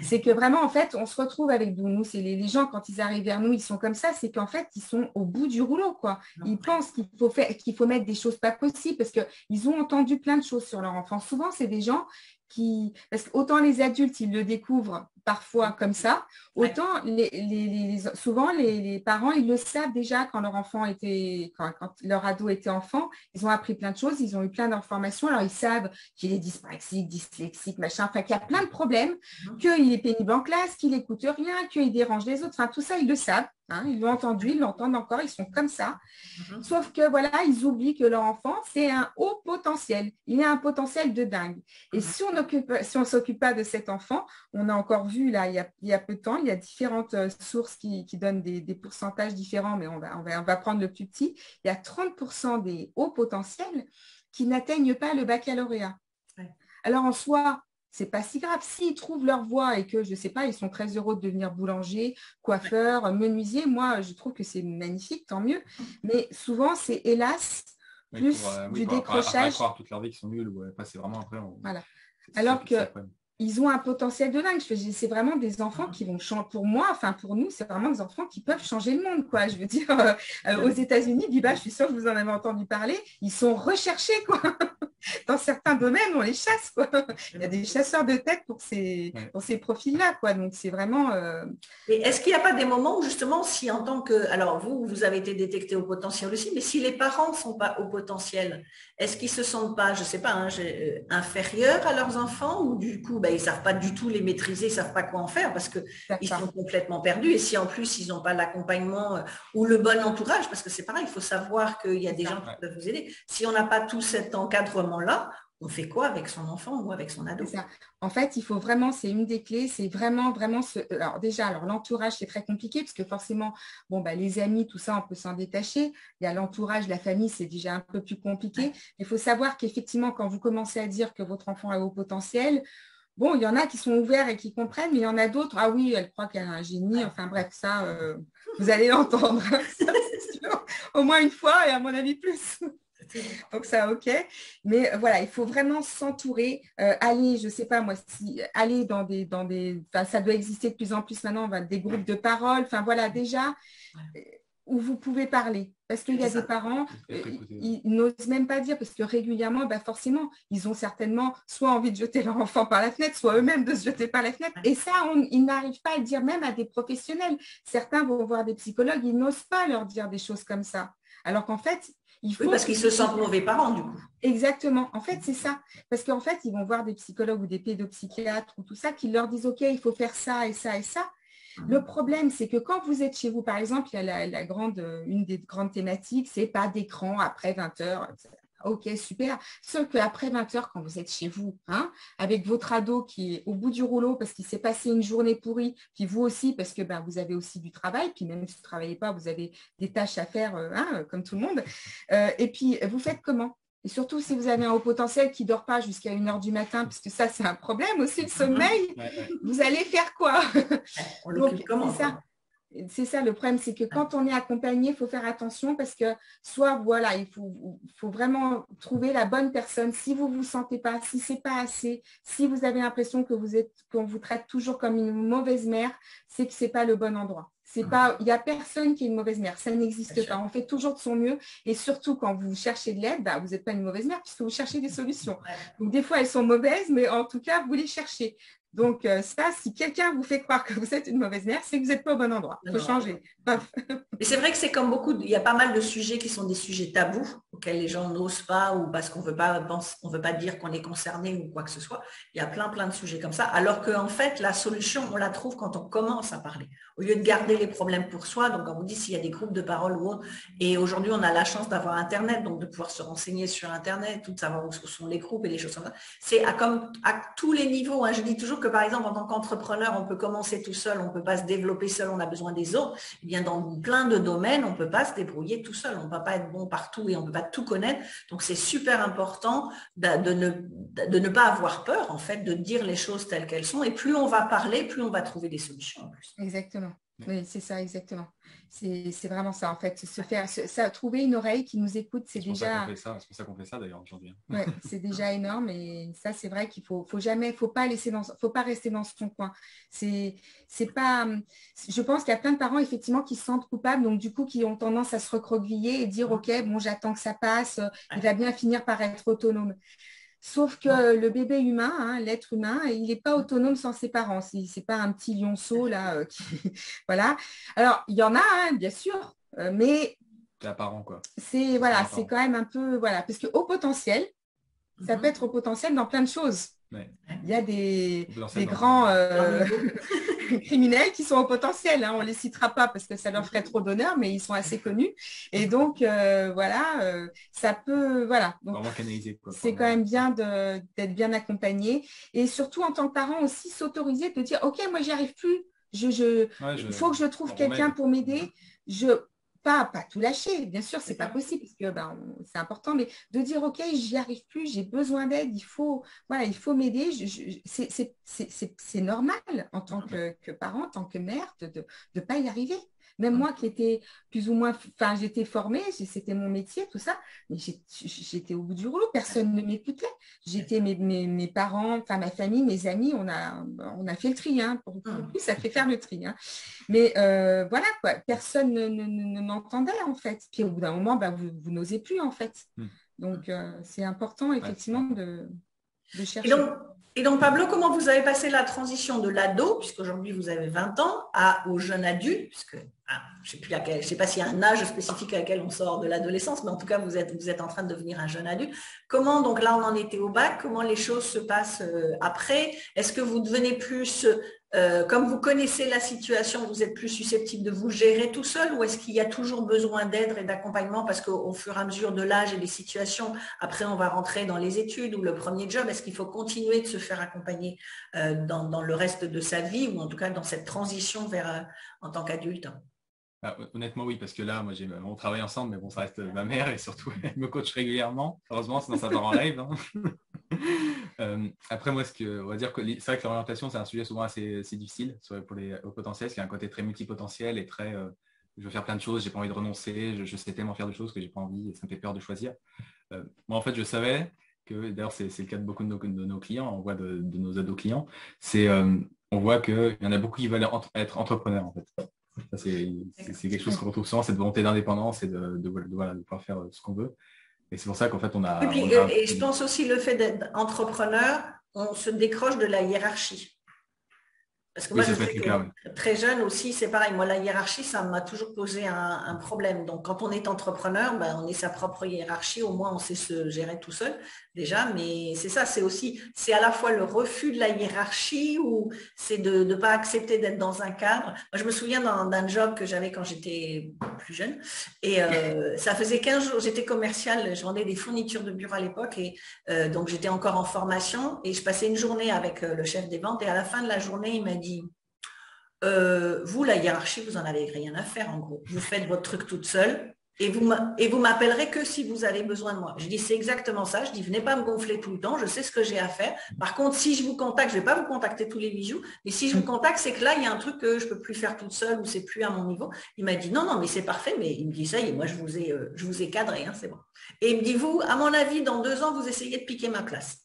Speaker 2: C'est que vraiment, en fait, on se retrouve avec nous. C'est les gens, quand ils arrivent vers nous, ils sont comme ça. C'est qu'en fait, ils sont au bout du rouleau, quoi. Ils pensent qu'il faut mettre des choses pas possibles parce qu'ils ont entendu plein de choses sur leur enfant. Souvent, c'est des gens parce que autant les adultes, ils le découvrent parfois comme ça, autant souvent les parents, ils le savent déjà quand leur enfant quand leur ado était enfant, ils ont appris plein de choses, ils ont eu plein d'informations, alors ils savent qu'il est dyspraxique, dyslexique, machin, enfin qu'il y a plein de problèmes, qu'il est pénible en classe, qu'il n'écoute rien, qu'il dérange les autres, enfin tout ça, ils le savent. Ils l'ont entendu, ils l'entendent encore, ils sont comme ça. Sauf que voilà, ils oublient que leur enfant, c'est un haut potentiel. Il a un potentiel de dingue. Et si on ne s'occupe pas de cet enfant, on a encore vu là, il y a peu de temps, il y a différentes sources qui donnent des pourcentages différents, mais on va prendre le plus petit. Il y a 30% des hauts potentiels qui n'atteignent pas le baccalauréat. Alors en soi, c'est pas si grave. S'ils trouvent leur voie et que, je sais pas, ils sont très heureux de devenir boulanger, coiffeur, menuisier, moi, je trouve que c'est magnifique, tant mieux. Mais souvent, c'est hélas plus du décrochage.
Speaker 3: Croire toute leur vie qu'ils sont nuls. C'est vraiment après.
Speaker 2: Voilà. Alors qu'ils ont un potentiel de dingue. C'est vraiment des enfants qui vont changer. Pour moi, enfin pour nous, c'est vraiment des enfants qui peuvent changer le monde, quoi. Je veux dire, aux États-Unis, Biba, je suis sûre que vous en avez entendu parler, ils sont recherchés, quoi. Dans certains domaines, on les chasse, quoi. Il y a des chasseurs de tête pour ces profils-là, quoi. Donc, c'est vraiment...
Speaker 1: Et est-ce qu'il n'y a pas des moments où, justement, si en tant que... Alors, vous avez été détecté au potentiel aussi, mais si les parents ne sont pas au potentiel, est-ce qu'ils ne se sentent pas, je ne sais pas, inférieurs à leurs enfants ou du coup, ils ne savent pas du tout les maîtriser, ils ne savent pas quoi en faire parce qu'ils sont complètement perdus. Et si en plus, ils n'ont pas l'accompagnement ou le bon entourage, parce que c'est pareil, il faut savoir qu'il y a des gens qui peuvent vous aider. Si on n'a pas tout cet encadrement-là, on fait quoi avec son enfant ou avec son ado?
Speaker 2: C'est ça. En fait, il faut vraiment, c'est une des clés, c'est vraiment Alors déjà, l'entourage, c'est très compliqué parce que forcément, les amis, tout ça, on peut s'en détacher. Il y a l'entourage, la famille, c'est déjà un peu plus compliqué. Il faut savoir qu'effectivement, quand vous commencez à dire que votre enfant a haut potentiel, il y en a qui sont ouverts et qui comprennent, mais il y en a d'autres, ah oui, elle croit qu'elle a un génie. Enfin bref, ça, vous allez l'entendre. Ça, c'est sûr. Au moins une fois et à mon avis plus. Donc ça, ok. Mais voilà, il faut vraiment s'entourer, aller, je sais pas moi, aller dans des, ça doit exister de plus en plus maintenant, des groupes de parole. Enfin voilà, déjà où vous pouvez parler. Parce qu'il y a des parents, ils n'osent même pas dire, parce que régulièrement, forcément, ils ont certainement soit envie de jeter leur enfant par la fenêtre, soit eux-mêmes de se jeter par la fenêtre. Et ça, ils n'arrivent pas à le dire même à des professionnels. Certains vont voir des psychologues, ils n'osent pas leur dire des choses comme ça. Alors qu'en fait, il faut...
Speaker 1: Oui, parce qu'ils se sentent mauvais parents, du coup.
Speaker 2: Exactement. En fait, c'est ça. Parce qu'en fait, ils vont voir des psychologues ou des pédopsychiatres ou tout ça qui leur disent, OK, il faut faire ça et ça et ça. Le problème, c'est que quand vous êtes chez vous, par exemple, il y a une des grandes thématiques, c'est pas d'écran après 20 heures. Ok, super. Sauf qu'après 20 heures, quand vous êtes chez vous, avec votre ado qui est au bout du rouleau parce qu'il s'est passé une journée pourrie, puis vous aussi, parce que vous avez aussi du travail, puis même si vous ne travaillez pas, vous avez des tâches à faire, comme tout le monde. Et puis, vous faites comment? Et surtout, si vous avez un haut potentiel qui ne dort pas jusqu'à 1h du matin, parce que ça, c'est un problème aussi, le sommeil, vous allez faire quoi? Donc, c'est ça. C'est ça le problème, c'est que quand on est accompagné, il faut faire attention parce que soit il faut vraiment trouver la bonne personne. Si vous ne vous sentez pas, si ce n'est pas assez, si vous avez l'impression qu'on vous traite toujours comme une mauvaise mère, c'est que ce n'est pas le bon endroit. Il n'y a personne qui est une mauvaise mère, ça n'existe pas. On fait toujours de son mieux et surtout quand vous cherchez de l'aide, vous n'êtes pas une mauvaise mère puisque vous cherchez des solutions. Donc des fois elles sont mauvaises, mais en tout cas vous les cherchez. Donc, ça, si quelqu'un vous fait croire que vous êtes une mauvaise mère, c'est que vous n'êtes pas au bon endroit. Il faut changer.
Speaker 1: Et c'est vrai que c'est comme beaucoup, il y a pas mal de sujets qui sont des sujets tabous auxquels les gens n'osent pas ou parce qu'on veut pas dire qu'on est concerné ou quoi que ce soit. Il y a plein de sujets comme ça. Alors qu'en fait, la solution, on la trouve quand on commence à parler. Au lieu de garder les problèmes pour soi, donc on vous dit s'il y a des groupes de parole ou autre. Et aujourd'hui, on a la chance d'avoir Internet, donc de pouvoir se renseigner sur Internet, tout de savoir où sont les groupes et les choses comme ça. C'est à tous les niveaux. Hein. Je dis toujours que par exemple, en tant qu'entrepreneur, on peut commencer tout seul, on ne peut pas se développer seul, on a besoin des autres. Eh bien, dans plein de domaines, on ne peut pas se débrouiller tout seul. On ne peut pas être bon partout et on ne peut pas tout connaître. Donc, c'est super important de ne pas avoir peur, en fait, de dire les choses telles qu'elles sont. Et plus on va parler, plus on va trouver des solutions en plus.
Speaker 2: Exactement. Oui, c'est ça, exactement. C'est vraiment ça, en fait. Trouver une oreille qui nous écoute, c'est déjà…
Speaker 3: C'est pour ça qu'on fait ça, d'ailleurs, aujourd'hui.
Speaker 2: Ouais, c'est déjà énorme. Et ça, c'est vrai qu'il faut pas rester dans son coin. C'est pas… Je pense qu'il y a plein de parents, effectivement, qui se sentent coupables, donc du coup, qui ont tendance à se recroqueviller et dire, OK, bon, j'attends que ça passe, il va bien finir par être autonome. Sauf que le bébé humain, hein, l'être humain, il n'est pas autonome sans ses parents. Ce n'est pas un petit lionceau là. Voilà. Alors, il y en a, hein, bien sûr, mais
Speaker 3: c'est apparent, quoi.
Speaker 2: C'est quand même un peu… Voilà, parce qu'au potentiel, ça peut être au potentiel dans plein de choses.
Speaker 3: Ouais.
Speaker 2: Il y a des grands criminels qui sont au potentiel. Hein. On ne les citera pas parce que ça leur ferait trop d'honneur, mais ils sont assez connus. Et donc, ça peut… Voilà. Donc, c'est quand même bien d'être bien accompagné. Et surtout, en tant que parent aussi, s'autoriser de dire, OK, moi, j'y arrive plus. Il faut que je trouve quelqu'un pour m'aider. Pas tout lâcher, bien sûr, c'est pas possible parce que c'est important, mais de dire OK, j'y arrive plus, j'ai besoin d'aide, il faut m'aider. C'est normal en tant que parent, en tant que mère, de ne pas y arriver. Même moi qui étais plus ou moins, j'étais formée, c'était mon métier, tout ça, mais j'étais au bout du rouleau, personne ne m'écoutait. J'étais mes parents, ma famille, mes amis, on a fait le tri, hein, pour plus, ça fait faire le tri. Hein. Mais voilà, quoi, personne ne m'entendait en fait. Puis au bout d'un moment, vous n'osez plus en fait. Donc c'est important effectivement de chercher.
Speaker 1: Et donc, Pablo, comment vous avez passé la transition de l'ado, puisqu'aujourd'hui vous avez 20 ans, au jeune adulte, puisque je ne sais pas s'il y a un âge spécifique à laquelle on sort de l'adolescence, mais en tout cas, vous êtes en train de devenir un jeune adulte. Comment, donc là, on en était au bac, comment les choses se passent après? Est-ce que vous devenez plus, comme vous connaissez la situation, vous êtes plus susceptible de vous gérer tout seul ou est-ce qu'il y a toujours besoin d'aide et d'accompagnement parce qu'au fur et à mesure de l'âge et des situations, après, on va rentrer dans les études ou le premier job, est-ce qu'il faut continuer de se faire accompagner dans le reste de sa vie ou en tout cas dans cette transition vers en tant qu'adulte?
Speaker 3: Honnêtement, oui, parce que là, moi, on travaille ensemble, mais bon, ça reste ma mère et surtout, elle me coach régulièrement. Heureusement, sinon ça part en live. Hein. Après, moi, on va dire que c'est vrai que l'orientation, c'est un sujet souvent assez difficile pour les hauts potentiels, parce qu'il y a un côté très multipotentiel et très, je veux faire plein de choses, j'ai pas envie de renoncer, je sais tellement faire de choses que j'ai pas envie et ça me fait peur de choisir. Moi, en fait, je savais que, d'ailleurs, c'est le cas de beaucoup de nos clients, on voit de nos ados clients, on voit qu'il y en a beaucoup qui veulent être entrepreneurs, en fait. C'est quelque chose qu'on retrouve souvent, cette volonté d'indépendance et de pouvoir faire ce qu'on veut. Et c'est pour ça qu'en fait,
Speaker 1: Et je pense aussi le fait d'être entrepreneur, on se décroche de la hiérarchie. Parce que moi, je sais que très jeune aussi, c'est pareil. Moi, la hiérarchie, ça m'a toujours posé un problème. Donc, quand on est entrepreneur, on est sa propre hiérarchie. Au moins, on sait se gérer tout seul déjà. Mais c'est ça, c'est à la fois le refus de la hiérarchie ou c'est de ne pas accepter d'être dans un cadre. Moi, je me souviens d'un job que j'avais quand j'étais plus jeune. Et ça faisait 15 jours. J'étais commerciale. Je vendais des fournitures de bureau à l'époque. Et donc, j'étais encore en formation. Et je passais une journée avec le chef des ventes. Et à la fin de la journée, il m'a dit, vous, la hiérarchie, vous n'en avez rien à faire en gros. Vous faites votre truc toute seule et vous m'appellerez que si vous avez besoin de moi. Je dis, c'est exactement ça. Je dis, venez pas me gonfler tout le temps. Je sais ce que j'ai à faire. Par contre, si je vous contacte, je ne vais pas vous contacter tous les 8 jours. Mais si je vous contacte, c'est que là, il y a un truc que je ne peux plus faire toute seule ou c'est plus à mon niveau. Il m'a dit, non, mais c'est parfait. Mais il me dit, ça y est, moi, je vous ai cadré. Hein, c'est bon. Et il me dit, vous, à mon avis, dans 2 ans, vous essayez de piquer ma place.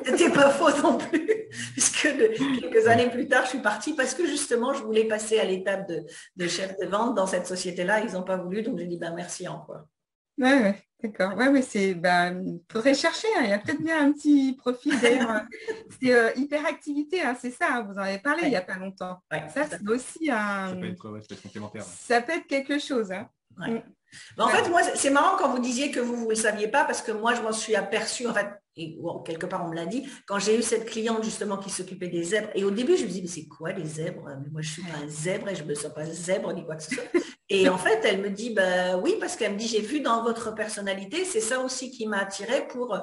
Speaker 1: C'était pas faux non plus, puisque quelques années plus tard, je suis partie parce que justement, je voulais passer à l'étape de chef de vente dans cette société-là. Ils n'ont pas voulu, donc j'ai dit merci encore.
Speaker 2: Ouais. D'accord. Ouais, mais faudrait chercher, hein. Il y a peut-être bien un petit profil d'ailleurs. C'est hyperactivité, hein, c'est ça, hein, vous en avez parlé il n'y a pas longtemps.
Speaker 1: Ouais,
Speaker 2: Ça, c'est aussi
Speaker 3: Ça peut être, ça peut être complémentaire.
Speaker 2: Ça peut être quelque chose, hein.
Speaker 1: ouais. En fait, moi, c'est marrant quand vous disiez que vous ne le saviez pas, parce que moi, je m'en suis aperçue, en fait, et bon, quelque part, on me l'a dit, quand j'ai eu cette cliente, justement, qui s'occupait des zèbres. Et au début, je me dis, mais c'est quoi les zèbres? Mais moi, je ne suis pas un zèbre et je ne me sens pas zèbre ni quoi que ce soit. Et en fait, elle me dit, bah, oui, parce qu'elle me dit, j'ai vu dans votre personnalité, c'est ça aussi qui m'a attirée pour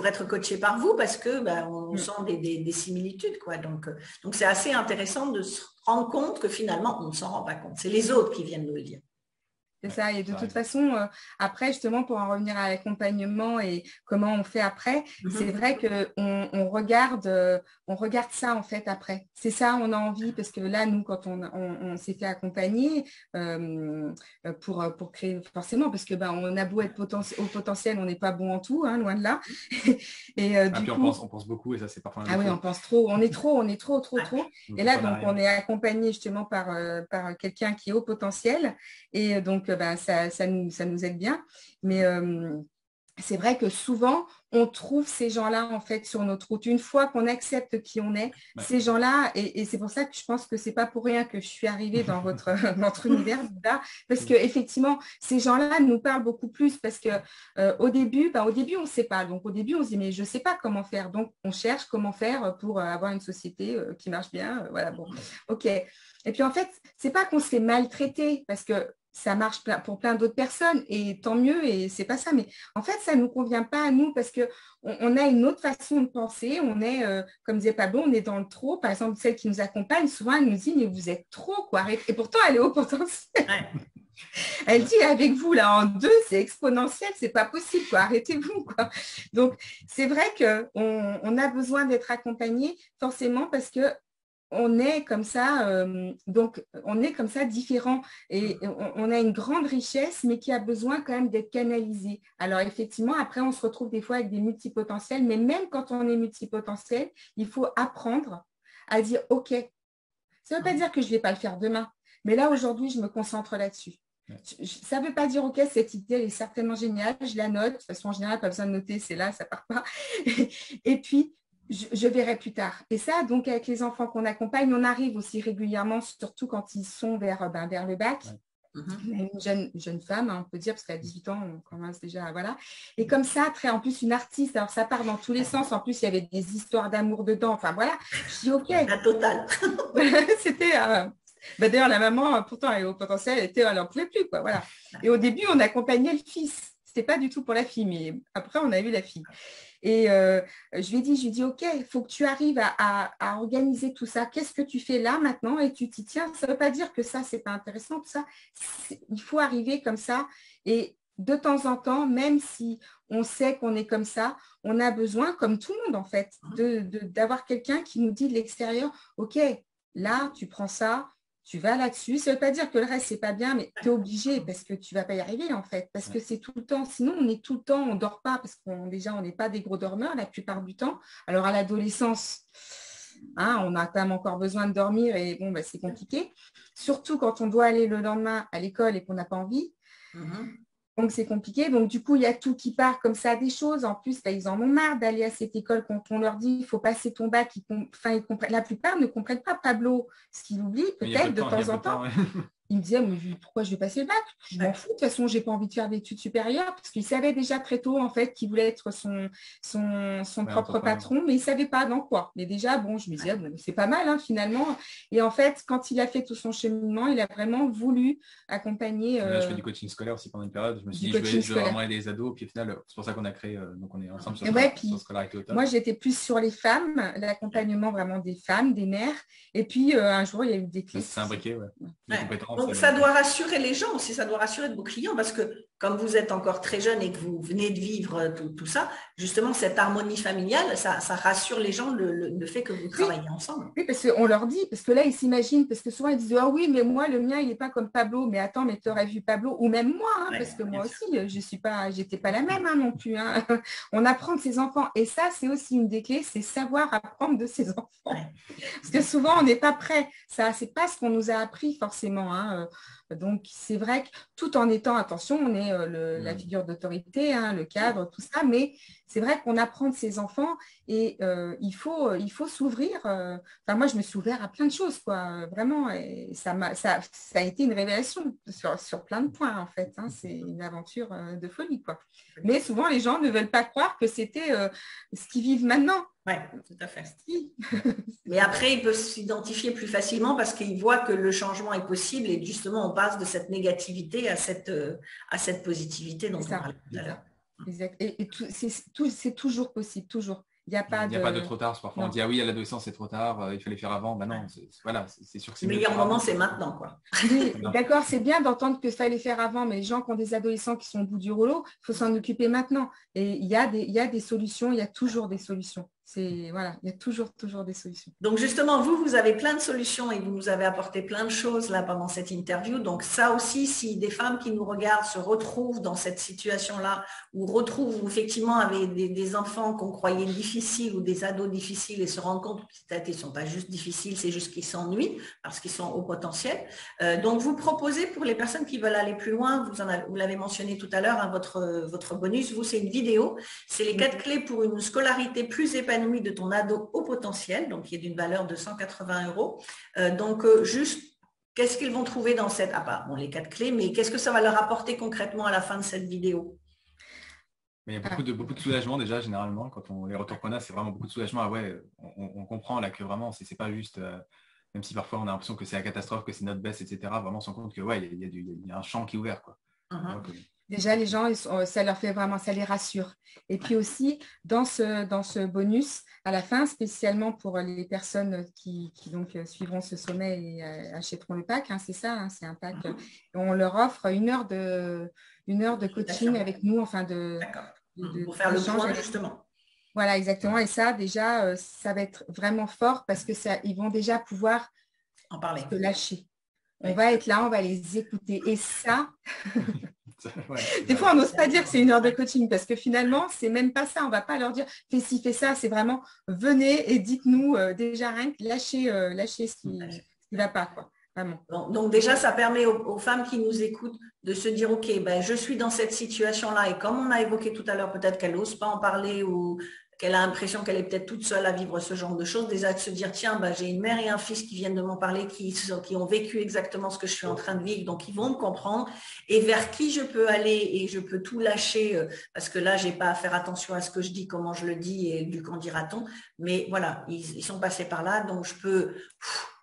Speaker 1: être coachée par vous, parce que on sent des similitudes, quoi. Donc, c'est assez intéressant de se rendre compte que finalement, on ne s'en rend pas compte. C'est les autres qui viennent nous le dire.
Speaker 2: C'est ça, et de toute façon, après, justement, pour en revenir à l'accompagnement et comment on fait après, c'est vrai qu'on regarde ça, en fait, après. C'est ça, on a envie, parce que là, nous, quand on s'est fait accompagner pour créer, forcément, parce que on a beau être au potentiel, on n'est pas bon en tout, hein, loin de là. Et
Speaker 3: puis on pense beaucoup, et ça, c'est parfois
Speaker 2: oui, on pense trop, on est trop. Et là, donc, on est accompagné justement par quelqu'un qui est au potentiel. Et donc, ça nous aide bien. Mais c'est vrai que souvent, on trouve ces gens-là, en fait, sur notre route. Une fois qu'on accepte qui on est, ces gens-là, et c'est pour ça que je pense que c'est pas pour rien que je suis arrivée dans votre univers, là, parce qu'effectivement, ces gens-là nous parlent beaucoup plus, parce que au début, on ne sait pas. Donc, au début, on se dit, mais je ne sais pas comment faire. Donc, on cherche comment faire pour avoir une société qui marche bien. Voilà, bon, OK. Et puis, en fait, c'est pas qu'on se fait maltraiter, parce que ça marche pour plein d'autres personnes et tant mieux, et c'est pas ça. Mais en fait, ça ne nous convient pas à nous parce qu'on a une autre façon de penser. On est, comme disait Pablo, on est dans le trop. Par exemple, celle qui nous accompagne, souvent, elle nous dit, mais vous êtes trop, quoi. Et pourtant, elle est au potentiel. Ouais. Elle dit, avec vous, là, en 2, c'est exponentiel, c'est pas possible, quoi. Arrêtez-vous, quoi. Donc, c'est vrai qu'on a besoin d'être accompagné, forcément, parce que on est comme ça, donc on est comme ça différent et on a une grande richesse, mais qui a besoin quand même d'être canalisée. Alors effectivement, après, on se retrouve des fois avec des multipotentiels, mais même quand on est multipotentiel, il faut apprendre à dire, OK, ça ne veut pas dire que je ne vais pas le faire demain, mais là, aujourd'hui, je me concentre là-dessus. Ça ne veut pas dire, OK, cette idée, elle est certainement géniale, je la note. De toute façon, en général, pas besoin de noter, c'est là, ça ne part pas. Et puis, je verrai plus tard. Et ça, donc, avec les enfants qu'on accompagne, on arrive aussi régulièrement, surtout quand ils sont vers le bac. Une jeune femme, on peut dire, parce qu'à 18 ans, on commence déjà, voilà. Et comme ça, en plus, une artiste, alors ça part dans tous les sens. En plus, il y avait des histoires d'amour dedans. Enfin, voilà. Je dis, OK.
Speaker 1: La totale.
Speaker 2: C'était... d'ailleurs, la maman, pourtant, elle est au potentiel, elle n'en pouvait plus, quoi. Voilà. Et au début, on accompagnait le fils. C'était pas du tout pour la fille, mais après, on a eu la fille. Et je lui ai dit, OK, il faut que tu arrives à organiser tout ça. Qu'est-ce que tu fais là maintenant? Et tu t'y tiens. Ça ne veut pas dire que ça, c'est pas intéressant, tout ça. Il faut arriver comme ça. Et de temps en temps, même si on sait qu'on est comme ça, on a besoin, comme tout le monde en fait, d'avoir quelqu'un qui nous dit de l'extérieur, OK, là, tu prends ça, tu vas là-dessus. Ça ne veut pas dire que le reste, c'est pas bien, mais tu es obligé parce que tu ne vas pas y arriver, en fait. Parce que c'est tout le temps. Sinon, on est tout le temps, on ne dort pas parce qu'on n'est pas des gros dormeurs la plupart du temps. Alors, à l'adolescence, on a quand même encore besoin de dormir et bon, c'est compliqué. Surtout quand on doit aller le lendemain à l'école et qu'on n'a pas envie. Donc, c'est compliqué. Donc, du coup, il y a tout qui part comme ça, des choses. En plus, ils en ont marre d'aller à cette école quand on leur dit il faut passer ton bac. La plupart ne comprennent pas Pablo, ce qu'il oublie peut-être de temps en temps. Il me disait, mais pourquoi je vais passer le bac? Je m'en fous, de toute façon, je n'ai pas envie de faire d'études supérieures, parce qu'il savait déjà très tôt, en fait, qu'il voulait être son propre patron, mais il ne savait pas dans quoi. Mais déjà, bon, je me disais, c'est pas mal, hein, finalement. Et en fait, quand il a fait tout son cheminement, il a vraiment voulu accompagner...
Speaker 3: Là, je fais du coaching scolaire aussi pendant une période. Je me suis dit, je vais vraiment aider les ados. Puis au final, c'est pour ça qu'on a créé, donc on est ensemble sur Scolarité Automne.
Speaker 2: Moi, j'étais plus sur les femmes, l'accompagnement vraiment des femmes, des mères. Et puis, un jour, il y a eu des clés.
Speaker 3: C'est imbriqué,
Speaker 1: Donc, ça doit rassurer les gens aussi, ça doit rassurer de vos clients parce que comme vous êtes encore très jeune et que vous venez de vivre tout ça, justement, cette harmonie familiale, ça rassure les gens le fait que vous travaillez ensemble.
Speaker 2: Oui, parce qu'on leur dit, parce que là, ils s'imaginent, parce que souvent, ils disent, ah oui, mais moi, le mien, il n'est pas comme Pablo. Mais attends, mais tu aurais vu Pablo, ou même moi, parce que moi aussi, je n'étais pas la même non plus. On apprend de ses enfants. Et ça, c'est aussi une des clés, c'est savoir apprendre de ses enfants. Parce que souvent, on n'est pas prêt. Ça, c'est pas ce qu'on nous a appris forcément. Donc, c'est vrai que tout en étant, attention, on est la figure d'autorité, hein, le cadre, tout ça, mais c'est vrai qu'on apprend de ses enfants et il faut s'ouvrir. Enfin, moi, je me suis ouvert à plein de choses, quoi, vraiment, et ça a été une révélation sur plein de points, en fait. Hein, c'est une aventure de folie, quoi. Mais souvent, les gens ne veulent pas croire que c'était ce qu'ils vivent maintenant.
Speaker 1: Oui, tout à fait. Mais après, ils peuvent s'identifier plus facilement parce qu'ils voient que le changement est possible et justement, on passe de cette négativité à cette positivité dont on parlait tout à l'heure.
Speaker 2: Exact. Et c'est toujours possible, toujours. Il n'y a pas
Speaker 3: de trop tard. Parfois, on dit, ah oui, à l'adolescence, c'est trop tard, il fallait faire avant. Ben non, voilà, c'est sûr que c'est
Speaker 1: le meilleur moment, c'est maintenant, quoi.
Speaker 2: Oui, d'accord, c'est bien d'entendre qu'il fallait faire avant, mais les gens qui ont des adolescents qui sont au bout du rouleau, il faut s'en occuper maintenant. Et il y a des solutions, il y a toujours des solutions. Voilà, il y a toujours des solutions.
Speaker 1: Donc justement, vous avez plein de solutions et vous nous avez apporté plein de choses là pendant cette interview. Donc ça aussi, si des femmes qui nous regardent se retrouvent dans cette situation-là ou retrouvent effectivement avec des enfants qu'on croyait difficiles ou des ados difficiles et se rendent compte que peut-être ils ne sont pas juste difficiles, c'est juste qu'ils s'ennuient parce qu'ils sont au potentiel. Donc vous proposez pour les personnes qui veulent aller plus loin, vous l'avez mentionné tout à l'heure, hein, votre bonus, vous c'est une vidéo, c'est les 4 clés pour une scolarité plus épanouie de ton ado au potentiel, donc qui est d'une valeur de 180 €. Donc, juste, qu'est-ce qu'ils vont trouver dans cette... les 4 clés, mais qu'est-ce que ça va leur apporter concrètement à la fin de cette vidéo?
Speaker 3: Mais il y a beaucoup de soulagement déjà, généralement, quand on les retours qu'on a, c'est vraiment beaucoup de soulagement. Ah ouais, on comprend là que vraiment, c'est pas juste, même si parfois on a l'impression que c'est la catastrophe, que c'est notre baisse, etc., vraiment on se rend compte que ouais, il y a un champ qui est ouvert, quoi. Donc,
Speaker 2: déjà, les gens, ça leur fait vraiment, ça les rassure. Et puis aussi, dans ce bonus, à la fin, spécialement pour les personnes qui donc suivront ce sommet et achèteront le pack, hein, c'est ça, hein, c'est un pack. On leur offre une heure de coaching avec nous, enfin
Speaker 1: pour faire le point, justement.
Speaker 2: Voilà, exactement. Et ça, déjà, ça va être vraiment fort parce que ils vont déjà pouvoir
Speaker 1: en parler,
Speaker 2: se lâcher. On va être là, on va les écouter. Et ça... Des fois, on n'ose pas dire que c'est une heure de coaching parce que finalement, c'est même pas ça. On ne va pas leur dire fais ci, fais ça. C'est vraiment venez et dites-nous déjà rien que lâchez ce qui ne va pas, quoi. Vraiment.
Speaker 1: Donc déjà, ça permet aux femmes qui nous écoutent de se dire ok, je suis dans cette situation-là et comme on a évoqué tout à l'heure, peut-être qu'elle n'ose pas en parler ou qu'elle a l'impression qu'elle est peut-être toute seule à vivre ce genre de choses, déjà de se dire tiens, j'ai une mère et un fils qui viennent de m'en parler, qui ont vécu exactement ce que je suis en train de vivre, donc ils vont me comprendre et vers qui je peux aller et je peux tout lâcher parce que là, j'ai pas à faire attention à ce que je dis, comment je le dis et du qu'en dira-t-on, mais voilà, ils sont passés par là, donc je peux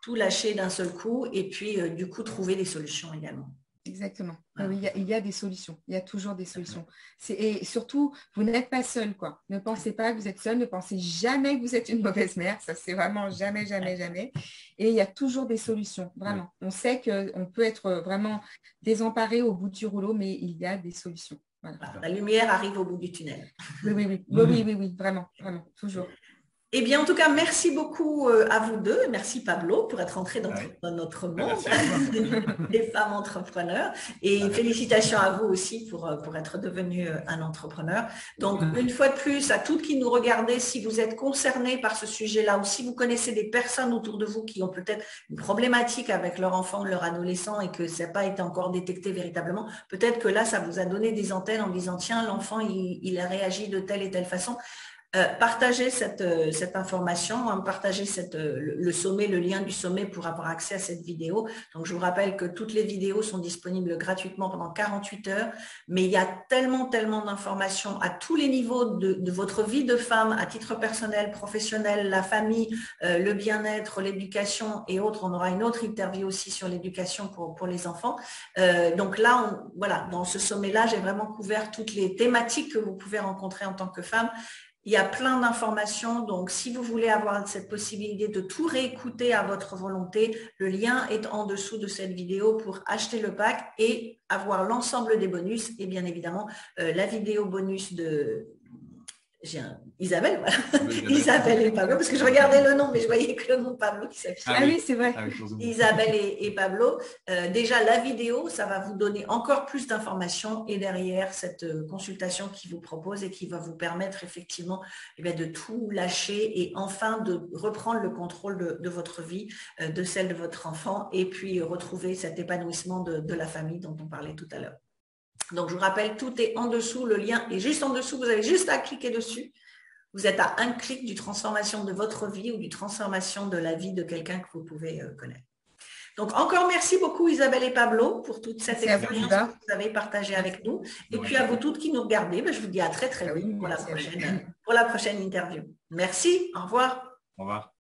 Speaker 1: tout lâcher d'un seul coup et puis du coup trouver des solutions également.
Speaker 2: Exactement. Oui, il y a des solutions. Il y a toujours des solutions. Et surtout, vous n'êtes pas seul, quoi. Ne pensez pas que vous êtes seul. Ne pensez jamais que vous êtes une mauvaise mère. Ça, c'est vraiment jamais, jamais, jamais. Et il y a toujours des solutions, vraiment. On sait qu'on peut être vraiment désemparé au bout du rouleau, mais il y a des solutions. Voilà.
Speaker 1: La lumière arrive au bout du tunnel.
Speaker 2: Oui, vraiment, vraiment, toujours.
Speaker 1: Eh bien, en tout cas, merci beaucoup à vous deux. Merci Pablo pour être entré dans notre monde des femmes entrepreneurs. Et félicitations à vous aussi pour être devenu un entrepreneur. Donc, une fois de plus, à toutes qui nous regardez, si vous êtes concernés par ce sujet-là ou si vous connaissez des personnes autour de vous qui ont peut-être une problématique avec leur enfant, leur adolescent et que ça n'a pas été encore détecté véritablement, peut-être que là, ça vous a donné des antennes en disant, tiens, l'enfant, il a réagi de telle et telle façon. Partagez cette information, hein, partagez le sommet, le lien du sommet pour avoir accès à cette vidéo. Donc, je vous rappelle que toutes les vidéos sont disponibles gratuitement pendant 48 heures, mais il y a tellement d'informations à tous les niveaux de votre vie de femme, à titre personnel, professionnel, la famille, le bien-être, l'éducation et autres. On aura une autre interview aussi sur l'éducation pour les enfants. Donc là, voilà, dans ce sommet-là, j'ai vraiment couvert toutes les thématiques que vous pouvez rencontrer en tant que femme. Il y a plein d'informations, donc si vous voulez avoir cette possibilité de tout réécouter à votre volonté, le lien est en dessous de cette vidéo pour acheter le pack et avoir l'ensemble des bonus et bien évidemment la vidéo bonus de... Isabelle, voilà. Isabelle et Pablo, parce que je regardais le nom, mais je voyais que le nom Pablo qui s'affichait.
Speaker 2: Ah oui, c'est vrai.
Speaker 1: Isabelle et Pablo. Déjà, la vidéo, ça va vous donner encore plus d'informations et derrière cette consultation qui vous propose et qui va vous permettre effectivement de tout lâcher et enfin de reprendre le contrôle de votre vie, de celle de votre enfant et puis retrouver cet épanouissement de la famille dont on parlait tout à l'heure. Donc, je vous rappelle, tout est en dessous, le lien est juste en dessous, vous avez juste à cliquer dessus. Vous êtes à un clic du transformation de votre vie ou du transformation de la vie de quelqu'un que vous pouvez connaître. Donc, encore merci beaucoup Isabelle et Pablo pour toute cette expérience que vous avez partagée avec nous. Et puis à vous toutes qui nous regardez, je vous dis à très vite pour la prochaine interview. Merci, au revoir.
Speaker 3: Au revoir.